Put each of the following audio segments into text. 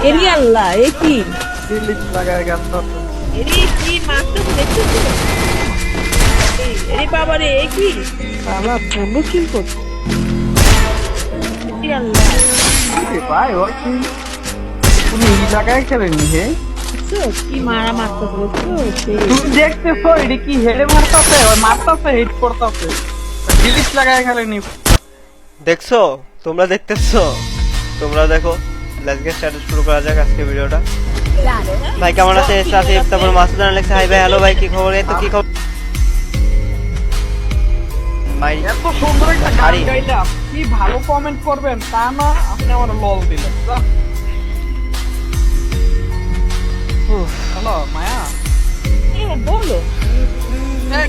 এরি আল্লাহ এ কি এরি কি মাছটা দেখতেছো এরি বাবা রে এ কি বাবা বন্ধু কি করছে এরি আল্লাহ ভাই ওই তুমি এই জায়গায় খেলেনি হে কি মারা মারতে বলছো তুমি দেখতেছো এটা কি হেডে মারতেছে ওই মারতেছে হিট করতেছে ডিলিট লাগায় খেলেনি দেখছো তোমরা দেখতেছো তোমরা দেখো লেটস গেট স্টার্ট শুরু করা যাক আজকে ভিডিওটা ভাই কেমন আছে সাথে তারপর মাসুদ জানা লেখছে হাই ভাই হ্যালো ভাই কি খবর এই তো কি খবর ভাই এত সুন্দর একটা গান গাইলাম কি ভালো কমেন্ট করবেন তা না আপনি আমার লল দিলেন হ্যালো মায়া বলো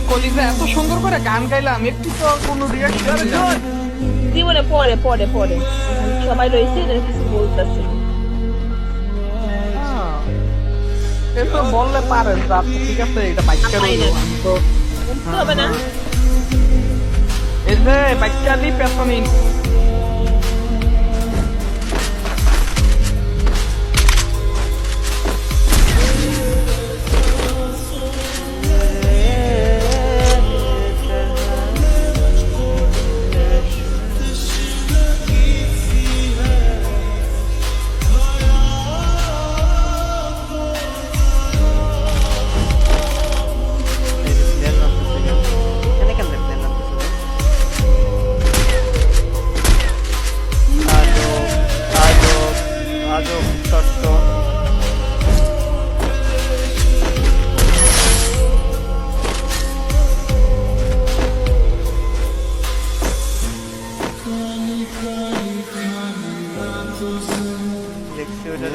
কলিজা এত সুন্দর করে গান গাইলাম একটু তো কোনো রিয়াকশন জীবনে পরে পরে পরে সবাই রয়েছে কিছু বলতেছে এতো বললে পারেন ঠিক আছে এটা বাচ্চা তো হবে না এই যে বাচ্চা দি পেছনে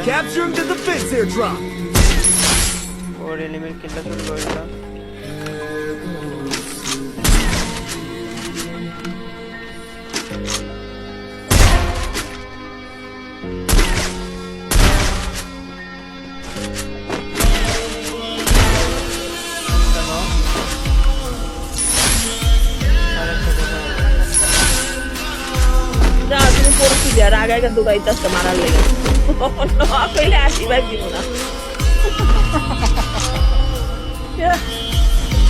Capturing the defense airdrop. ওর এনিমির কিলটা শুরু করে দিলাম যা তুমি পড়ছি যার আগে আগে দোকাইতে মারার লেগে কইলে আসি ভাই দিব না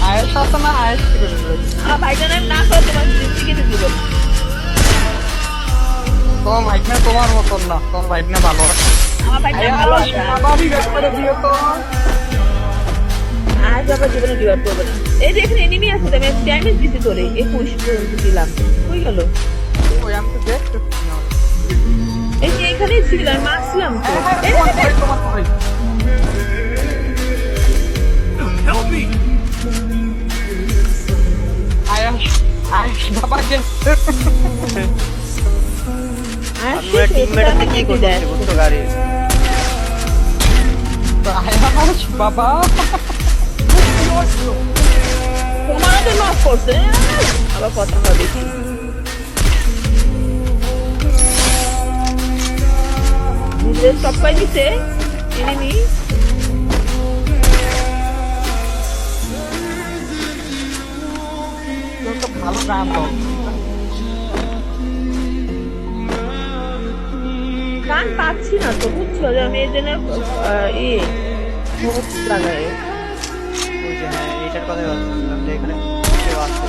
আয়ের সাথে না আয়ের থেকে আমার ভাইটা না করে তোমার জিনিস দিব তোমার ভাইটা তোমার মতন না তোমার ভাইটা ভালো আমার ভাইটা ভালো আছে বাবারই ব্যাপারে দিও তো আজ আবার জীবনে ডিভাইড করবে না এই যে এখানে এনিমি আছে আমি ড্যামেজ দিছি তোরে 21 পর্যন্ত দিলাম কই গেল ওই আমি তো দেখতেছি না এই যে এখানে ছিলাম মারছিলাম তো Help me. বাবাকে আমরা টিমমেট আছে কি করতেছি বুঝছো গাড়ি বাবা তোমার তো নক করছে আবার কথা হবে কি নিজের সবাই দিছে এনিমি ভালো গান তো গান পাচ্ছি না তো বুঝছো যে আমি এই জন্য লাগাই ওই যে হ্যাঁ এইটার কথাই বলছিলাম যে এখানে কেউ আছে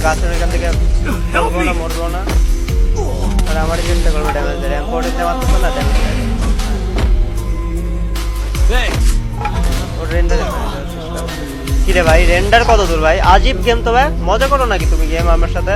গাছের এখান থেকে মরবো না আর আমার চেষ্টা করবো ড্যামেজ দেয় র্যাম্প ওটা দেওয়া তো না ড্যামেজ ওর রেন্ডার কি রে ভাই রেন্ডার কত দূর ভাই আজীব গেম তো ভাই মজা করো নাকি তুমি গেম আমার সাথে